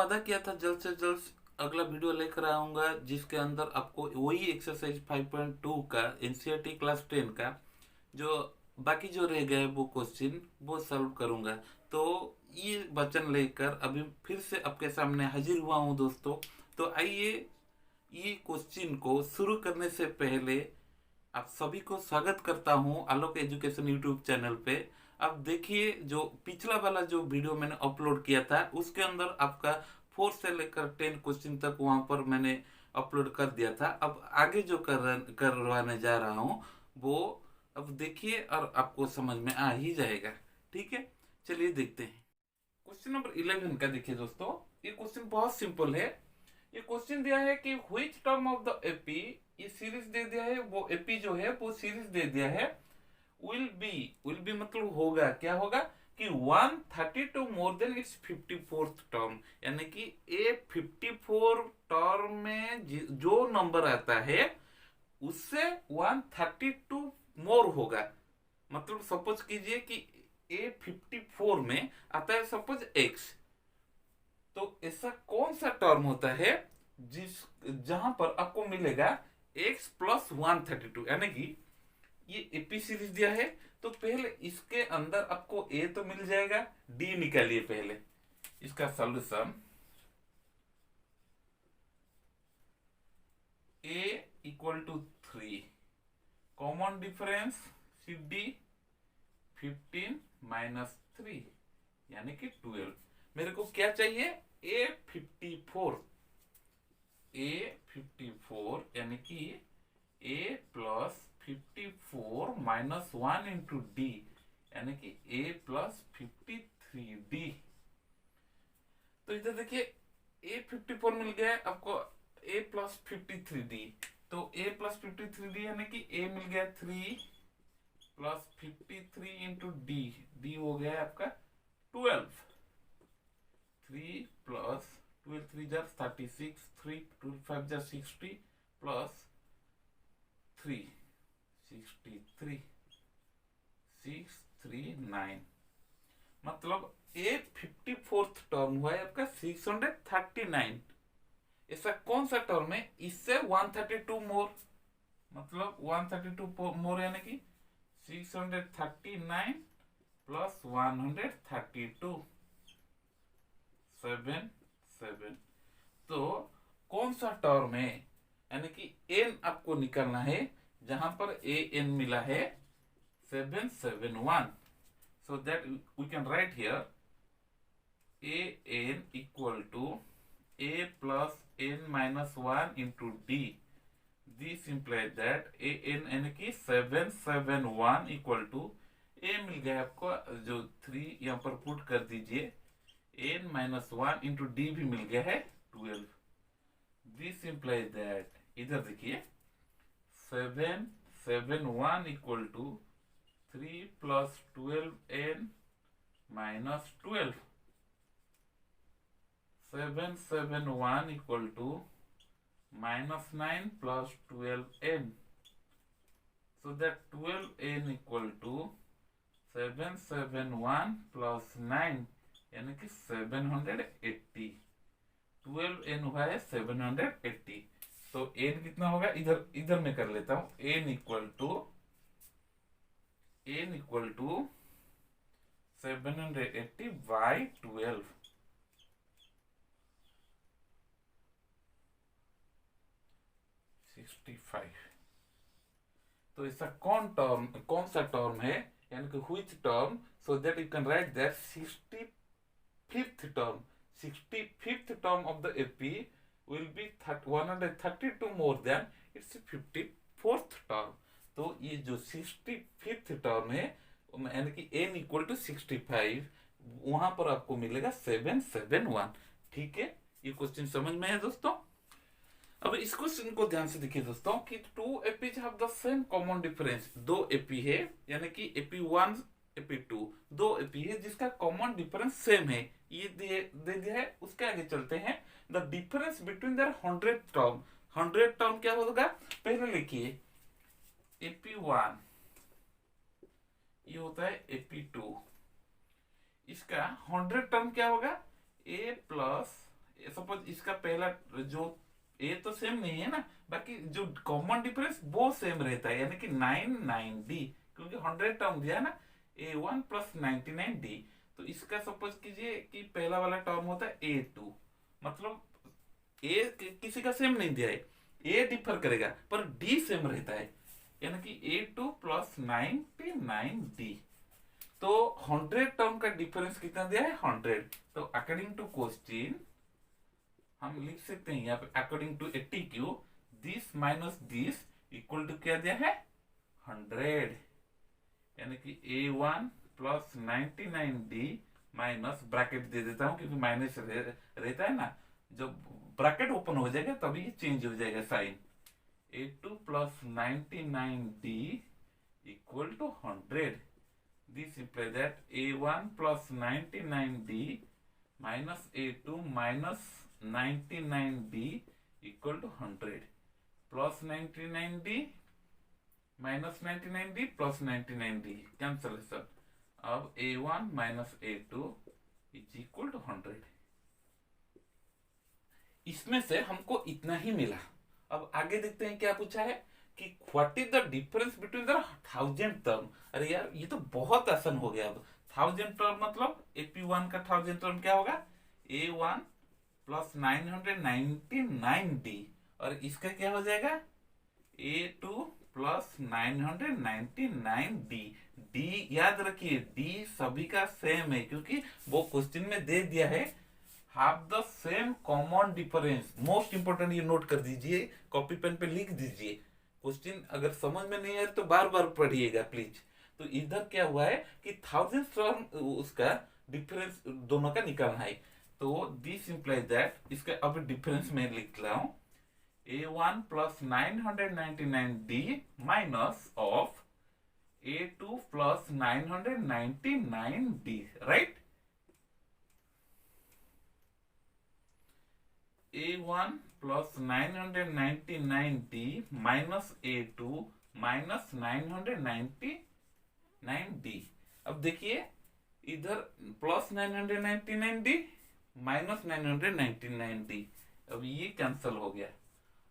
वादा किया था जल्द से जल्द अगला वीडियो लेकर आऊँगा, जिसके अंदर आपको वही एक्सरसाइज 5.2 का एनसीईआरटी क्लास 10 का जो बाकी जो रह गए वो क्वेश्चन वो सॉल्व करूँगा। तो ये वचन लेकर अभी फिर से आपके सामने हाजिर हुआ हूँ दोस्तों। तो आइए ये क्वेश्चन को शुरू करने से पहले आप सभी को स्वागत करता हूं आलोक एजुकेशन यूट्यूब चैनल पे। अब देखिए, जो पिछला वाला जो वीडियो मैंने अपलोड किया था उसके अंदर आपका 4 से लेकर 10 क्वेश्चन तक वहां पर मैंने अपलोड कर दिया था। अब आगे जो करवाने जा रहा हूं वो अब देखिए और आपको समझ में आ ही जाएगा। ठीक है, चलिए देखते हैं। क्वेश्चन नंबर 11 का देखिए दोस्तों, ये क्वेश्चन बहुत सिंपल है। ये क्वेश्चन दिया है कि which term of the AP, ये सीरीज दे दिया है, वो एपी जो है वो सीरीज दे दिया है। विल बी मतलब होगा, क्या होगा कि 132 more than it's 54th term, यानी कि ए 54 टर्म में जो नंबर आता है उससे 132 मोर होगा। मतलब सपोज कीजिए कि ए 54 में आता है सपोज एक्स, तो ऐसा कौन सा टर्म होता है जिस जहां पर आपको मिलेगा x प्लस 132, यानी कि ये एपी सीरीज दिया है। तो पहले इसके अंदर आपको a तो मिल जाएगा, d निकालिए पहले इसका solution. a equal to 3, common difference सी डी 15 माइनस 3 यानी कि 12। मेरे को क्या चाहिए, A54, यानी कि A plus 54 minus 1 into D, यानी कि A प्लस 53D। तो इधर देखिए A54 मिल गया आपको, A प्लस 53D। तो A प्लस 53D यानी कि A मिल गया 3 प्लस 53 इंटू डी हो गया आपका 12। 3 प्लस 12 3 जार 36, 3 2 5 जार 60 प्लस 3 63 639, मतलब ए 54th टर्म हुआ है आपका 639। ऐसा कौन सा टर्म है इससे 132 मोर, मतलब 132 मोर यानी कि 639 प्लस 132 7 7। तो कौन सा टर्म है, यानी कि n आपको निकालना है जहां पर a n मिला है 771। So that we can write here a n equal to a plus n minus 1 into d. This implies that a n यानी कि 771 इक्वल टू a मिल गया आपको जो 3 यहाँ पर पुट कर दीजिए, n माइनस 1 इंटू डी भी मिल गया है 12। दिस इंप्लाइज दैट, इधर देखिए 771 equal to 3 plus 12n minus 12। 771 equal to minus 9 plus 12n, so that 12n equal to 771 plus 9 यानी कि 780। 12n हुआ है 780। तो n कितना होगा, इधर इधर में कर लेता हूं, n इक्वल टू 780 बाई 12, 65। तो ऐसा कौन सा टर्म है, यानी कि which term, so that you can right that 65th term of the AP will be 132 more than its 54th term। तो ये जो 65th टर्म है यानी कि n इक्वल टू 65, वहां पर आपको मिलेगा 771। ठीक है, ये क्वेश्चन समझ में है दोस्तों। अब इस क्वेश्चन को ध्यान से देखिए दोस्तों कि 2 APs have the same common difference. 2 AP है यानी कि AP1 AP2 दो एपी है जिसका कॉमन डिफरेंस सेम है, ये दे दिया है। उसके आगे चलते हैं, the difference between their 100 term. 100 term क्या होगा, पहले लिखिए AP1, ये होता है AP2, इसका 100 टर्म क्या होगा, A प्लस सपोज इसका पहला जो ए तो सेम नहीं है ना, बाकी जो कॉमन डिफरेंस वो सेम रहता है, यानी कि 99D, क्योंकि 100 टर्म दिया है ना, A1 प्लस 99D। तो इसका सपोज कीजिए कि पहला वाला टर्म होता है A2, मतलब ए किसी का सेम नहीं दिया है, ए डिफर करेगा पर डी सेम रहता है, यानी कि A2 प्लस 99D। तो 100 टर्म का डिफरेंस कितना दिया है, 100। तो अकॉर्डिंग टू क्वेश्चन हम लिख सकते हैं यहाँ पे according to ATQ, this minus this equal to क्या दिया है, 100, यानी कि A1 plus 99D minus bracket दे देता हूं क्योंकि माइनस रहता है ना, जब ब्रैकेट ओपन हो जाएगा तभी ये चेंज हो जाएगा sign. A2 plus 99D equal to 100। This implies that A1 plus 99D minus A2 minus 99D equal to 100, plus 99D minus 99D plus 99D cancellation। अब A1 minus A2 is equal to 100। इसमें से हमको इतना ही मिला। अब आगे देखते हैं क्या पूछा है कि what is the difference between the 1000 term. अरे यार ये तो बहुत आसान हो गया। अब 1000 टर्म मतलब AP1 का 1000 टर्म क्या होगा, A1 प्लस 999D, और इसका क्या हो जाएगा, A2 प्लस 999D। डी याद रखिए, डी सभी का सेम है क्योंकि वो क्वेश्चन में दे दिया है have the same common difference. Most important ये नोट कर दीजिए, कॉपी पेन पे लिख दीजिए। क्वेश्चन अगर समझ में नहीं आए तो बार बार पढ़िएगा प्लीज। तो इधर क्या हुआ है कि 1000 टर्म उसका डिफरेंस दोनों का निकालना है। तो दिस इंप्लाइज दैट, इसका अब डिफरेंस में लिख रहा हूं, A1 plus 999D minus of A2 plus 999D, right. A1 plus 999D minus A2 minus 999D। अब देखिए इधर प्लस 999D माइनस 999D, अब ये कैंसल हो गया।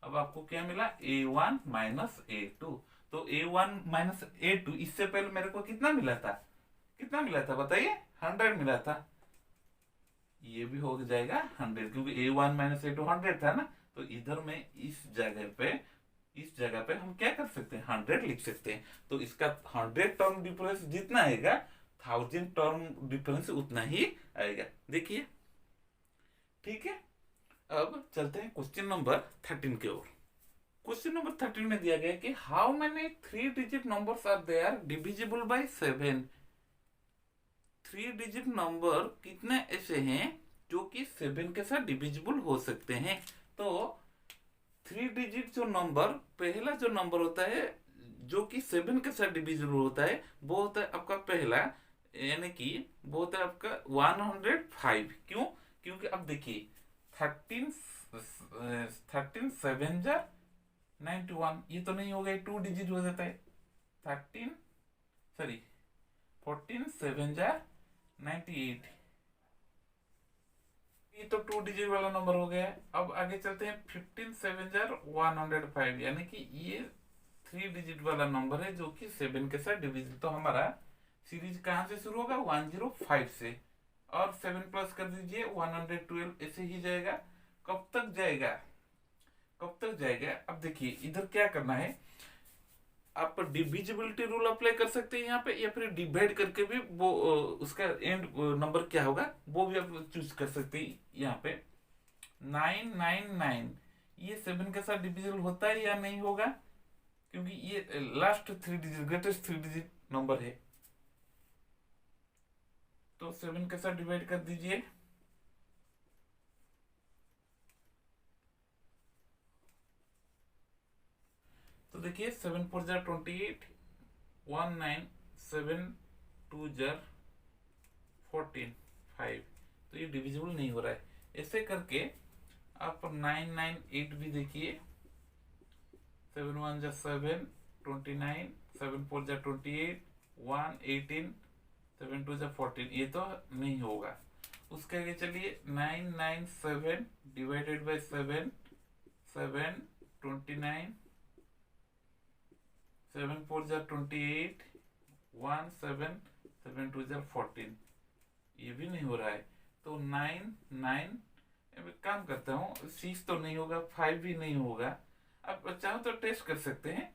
अब आपको क्या मिला, A1 माइनस A2। तो A1 माइनस A2, इससे पहले मेरे को कितना मिला था, कितना मिला था बताइए, 100 मिला था। ये भी हो जाएगा 100 क्योंकि A1 माइनस A2 100 था ना। तो इधर में इस जगह पे हम क्या कर सकते हैं, 100 लिख सकते हैं। तो इसका 100 टर्म डिफरेंस जितना आएगा 1000 टर्म डिफरेंस उतना ही आएगा। देखिए ठीक है। अब चलते हैं क्वेश्चन नंबर 13 की ओर। क्वेश्चन नंबर 13 में दिया गया कि how many 3 digit numbers are there divisible by 7। 3 digit number कितने ऐसे हैं जो कि 7 के साथ डिविजिबल हो सकते हैं। तो 3 डिजिट जो नंबर, पहला जो नंबर होता है जो कि 7 के साथ डिविजिबल होता है वो होता है आपका पहला, यानी कि वो होता है आपका 105। क्यों, क्योंकि अब देखिए 13 7 जा 91, ये तो नहीं होगा, 2 डिजिट हो जाता है। 14 7 जा 98, ये तो 2 डिजिट वाला नंबर हो गया। अब आगे चलते हैं 15 7 जा 105, यानी कि ये 3 डिजिट वाला नंबर है जो कि 7 के साथ डिविजिबल। तो हमारा सीरीज कहां से शुरू होगा, 105 से, और 7 प्लस कर दीजिए 112, ऐसे ही जाएगा। कब तक जाएगा, कब तक जाएगा। अब देखिए इधर क्या करना है, आप डिविजिबिलिटी रूल अप्लाई कर सकते हैं यहाँ पे, या फिर डिवाइड करके भी वो उसका एंड नंबर क्या होगा वो भी आप चूज कर सकते हैं। यहाँ पे 999 ये 7 के साथ डिविजिबल होता है या नहीं होगा, क्योंकि ये last 3 digit greatest 3 digit number है। तो 7 के साथ डिवाइड कर दीजिए। तो देखिए 7 4 जा 28, 19 7 2 जा 14 5, तो ये डिविजिबल नहीं हो रहा है। ऐसे करके आप 998 भी देखिए, 7 1 जा 7 29, 7 4 जा 28, 1 18, 7 2 जा 14, ये तो नहीं होगा। उसके आगे चलिए 997 डिवाइडेड बाय 7, 7 29, 7 4 जा 28, 1 7 7 2 जा 14, ये भी नहीं हो रहा है। तो 9 9, काम करता हूँ, 6 तो नहीं होगा, 5 भी नहीं होगा। अब चाहो तो टेस्ट कर सकते हैं,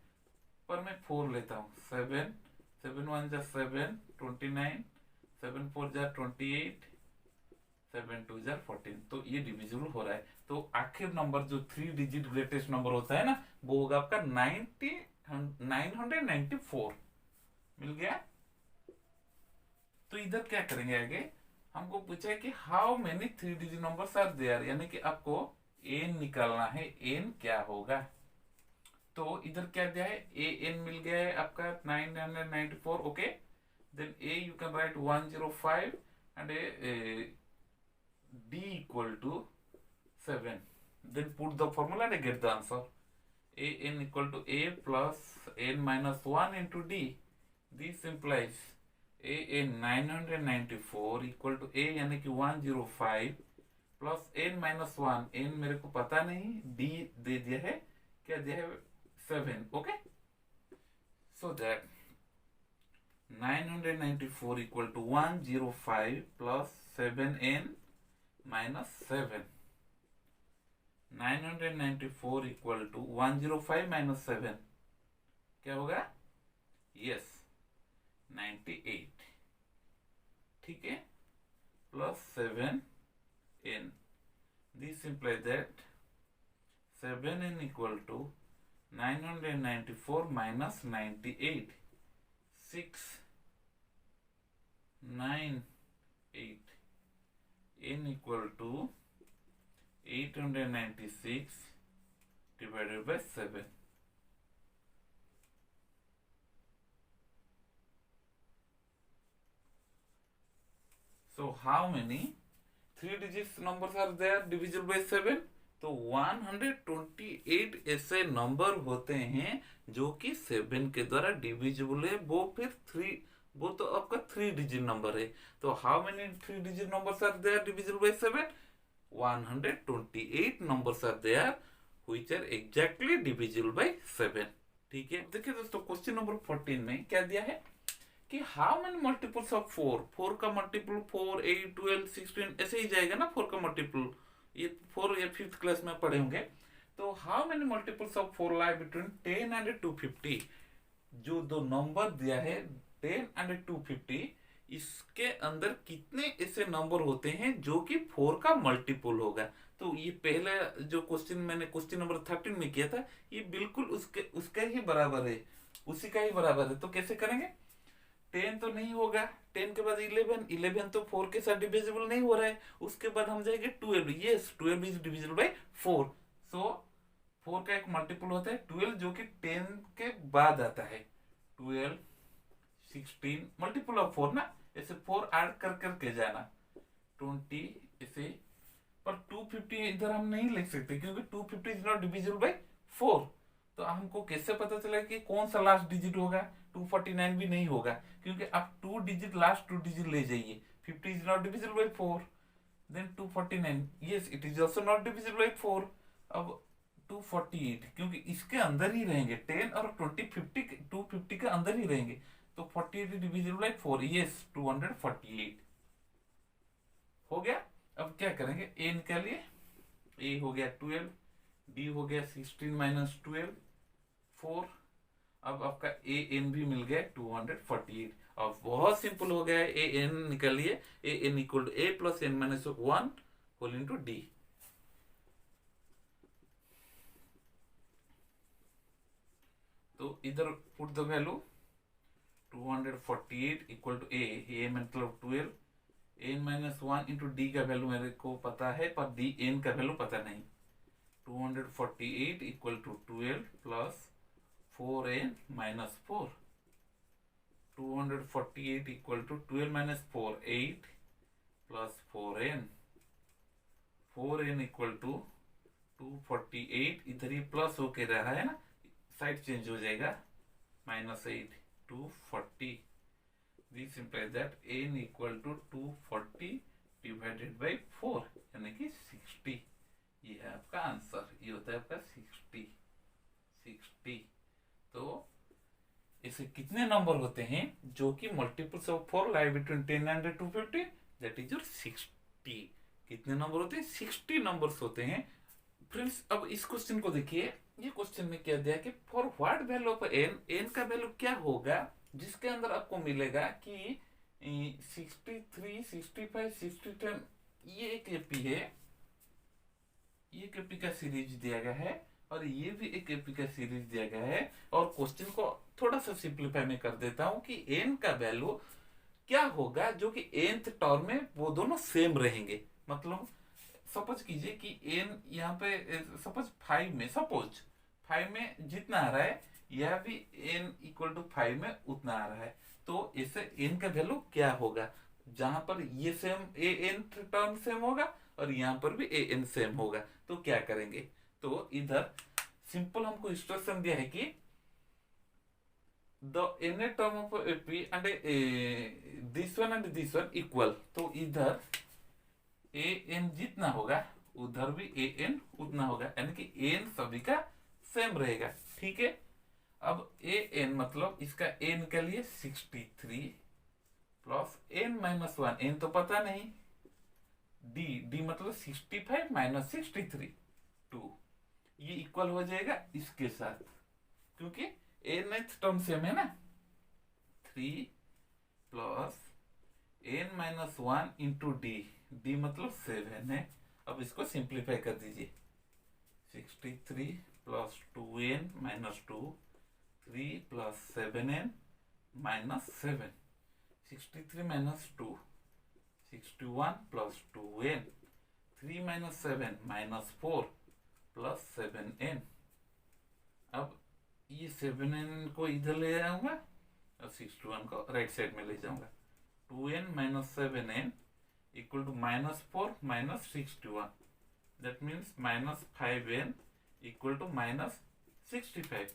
पर मैं 4 लेता हूँ। 7 7 1 जा 7 29, 7 4 जा 28, 7 2 जा 14, तो ये डिविजिबल हो रहा है। तो आखिर नंबर जो 3 डिजिट ग्रेटेस्ट नंबर होता है ना, वो होगा आपका 994। मिल गया। तो इधर क्या करेंगे आगे, हमको पूछा है कि how many 3 digit numbers are there, यानी कि आपको एन निकालना है, एन क्या होगा। तो इधर क्या दिया है, ए एन मिल गया है आपका 994। Okay, then a you can write 105 and d equal to 7. Then put the formula and get the answer. A n equal to a plus n minus 1 into d. This implies a n 994 equal to a यानी कि 105 plus n minus 1, n मेरे को पता नहीं, d दे दिया है, क्या दिया है 7. Okay, so that 994 equal to 105 plus 7n minus 7. 994 equal to 105 minus 7 क्या होगा, यस 98, ठीक है, plus 7n. This implies that 7n equal to 994 minus 98, 6 9 8, n equal to 896 divided by 7. So how many 3 digits numbers are there divisible by 7? तो 128 ऐसे number होते हैं जो कि 7 के द्वारा डिविजिबल है, वो फिर 3, वो तो आपका 3 डिजिट नंबर है। तो how many 3 digit numbers are there divisible by 7? 128 numbers are there which are exactly divisible by 7। ठीक है, देखिए दोस्तों क्वेश्चन नंबर 14 में क्या दिया है कि हाउ मेनी मल्टीपल्स ऑफ 4, 4 का मल्टीपल 4 8 12 16 ऐसे ही जाएगा ना, 4 का मल्टीपल, ये 4 या 5th क्लास में पढ़े होंगे। तो how many multiples of 4 lie between 10 and 250, जो दो नंबर दिया है 10 एंड 250, इसके अंदर कितने ऐसे नंबर होते हैं जो कि 4 का मल्टीपल होगा। तो ये पहले जो क्वेश्चन मैंने क्वेश्चन नंबर 13 में किया था, ये बिल्कुल उसका ही बराबर है, उसी का ही बराबर है। तो कैसे करेंगे, 10 तो नहीं होगा, 10 के बाद 11, 11 तो 4 के साथ डिविजिबल नहीं हो रहा है। उसके बाद हम जाएंगे 12, यस 12 इज डिविजिबल बाय 4। सो 4 का एक मल्टीपल होता है 12 जो कि 10 के बाद आता है। 12 16 मल्टीपल ऑफ 4 ना, ऐसे 4 ऐड कर करके जाना, 20 ऐसे। पर 250 इधर हम नहीं लिख सकते क्योंकि 250 इज नॉट डिविजिबल बाय 4। तो हमको कैसे पता चला कि कौन सा लास्ट डिजिट होगा, 249 भी नहीं होगा क्योंकि आप 2 डिजिट लास्ट 2 डिजिट ले जाइए। 50 is not divisible by 4, then 249, yes it is also not divisible by 4। अब 248 क्योंकि इसके अंदर ही रहेंगे, 10 और 20 50 250 के अंदर ही रहेंगे, तो 48 डिविजिबल बाय 4, यस 248 हो गया। अब क्या करेंगे, ए निकालिए, ए हो गया 12, डी हो गया 16 माइनस 12 4। अब आपका ए एन भी मिल गया 248। अब बहुत सिंपल हो गया है, ए एन निकालिए, a n equal to a plus n minus 1 whole into d. तो इधर put the value 248 equal to a मतलब 12, एन माइनस 1 इंटू डी का वैल्यू मेरे को पता है पर डी एन का वैल्यू पता नहीं। 248 equal to 12 plus 4n minus 4। 248 equal to 12 minus 4 8 plus 4n। 4n equal to 248, इधर ही प्लस होके रहा है ना, साइड चेंज हो जाएगा, minus 8 240। This implies that n equal to 240 divided by 4 यानी कि 60। ये है आपका आंसर, ये होता है आपका 60। तो इसे कितने नंबर होते हैं जो कि multiples of 4 lie between 10 and 250, that is your 60। कितने नंबर होते हैं? 60 नंबर्स होते हैं। फ्रेंड्स अब इस क्वेश्चन को देखिए, ये क्वेश्चन में क्या दिया कि for what value of n, n का वैल्यू क्या होगा जिसके अंदर आपको मिलेगा कि 63, 65, 67, ये एक एपी है, ये एक एपी का सीरीज दिया गया है और ये भी एक एपी का सीरीज दिया गया है। और क्वेश्चन को थोड़ा सा सिंप्लीफाई में कर देता हूं कि एन का वैल्यू क्या होगा जो कि nth टर्म में वो दोनों सेम रहेंगे। मतलब सपोज कीजिए कि एन यहाँ पे सपोज 5 में जितना आ रहा है, यह भी n इक्वल टू 5 में उतना आ रहा है। तो इससे n का वैल्यू क्या होगा जहां पर ये सेम an टर्म सेम होगा और यहाँ पर भी an सेम होगा, तो क्या करेंगे? तो इधर सिंपल हमको इंस्ट्रक्शन दिया है कि the n term of p and this one and this one equal, तो इधर an जितना होगा उधर भी an उतना होगा, यानी कि n सभी का सेम रहेगा। ठीक है, अब an मतलब इसका n के लिए 63 प्लस n माइनस 1, n तो पता नहीं, d मतलब 65 माइनस 63 2, ये इक्वल हो जाएगा इसके साथ, क्योंकि nth टर्म सेम है ना। 3 plus n minus 1 into d मतलब 7 है। अब इसको सिंप्लीफाई कर दीजिए, 63 plus 2n minus 2, 3 plus 7n minus 7, 63 minus 2, 61 plus 2n, 3 minus 7 minus 4 plus 7n। अब ये 7n को इधर ले जाऊंगा और 61 को राइट साइड में ले जाऊंगा। 2n minus 7n equal to minus 4 minus 61, that means minus 5n equal to minus 65।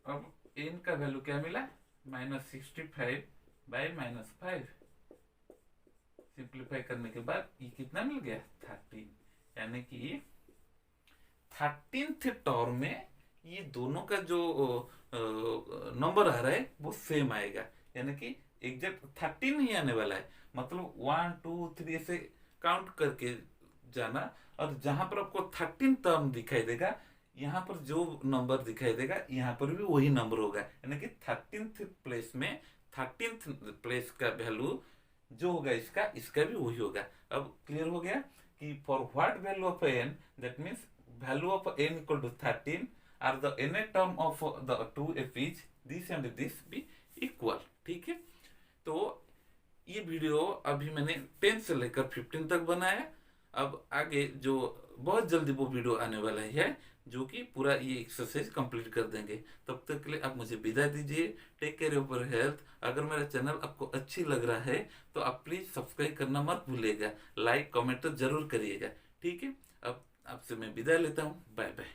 अब n का वैल्यू क्या मिला? Minus 65 by minus 5। सिंप्लीफाई करने के बाद ये कितना मिल गया? 13, यानी कि 13th टर्म में ये दोनों का जो नंबर आ रहा है वो सेम आएगा, यानी कि एग्जैक्ट 13 ही आने वाला है। मतलब 1 2 3 ऐसे काउंट करके जाना, और जहां पर आपको 13 टर्म दिखाई देगा, यहाँ पर जो नंबर दिखाई देगा यहाँ पर भी वही नंबर होगा, यानी कि 13th प्लेस में 13th प्लेस का वैल्यू जो होगा इसका भी वही होगा। अब क्लियर हो गया कि for what value of n, that means value of n equal to 13 are the n term of the two APs, this and this be equal. ठीक है, तो ये वीडियो अभी मैंने 10 से लेकर 15 तक बनाया। अब आगे जो बहुत जल्दी वो वीडियो आने वाला है जो कि पूरा ये एक्सरसाइज कंप्लीट कर देंगे। तब तक के लिए आप मुझे विदा दीजिए। Take care of your health. अगर मेरा चैनल आपको अच्छी लग रहा है तो आप प्लीज सब्सक्राइब करना मत भूलिएगा, लाइक कमेंट तो जरूर करिएगा। ठीक है, अब आपसे मैं विदा लेता हूँ, बाय बाय।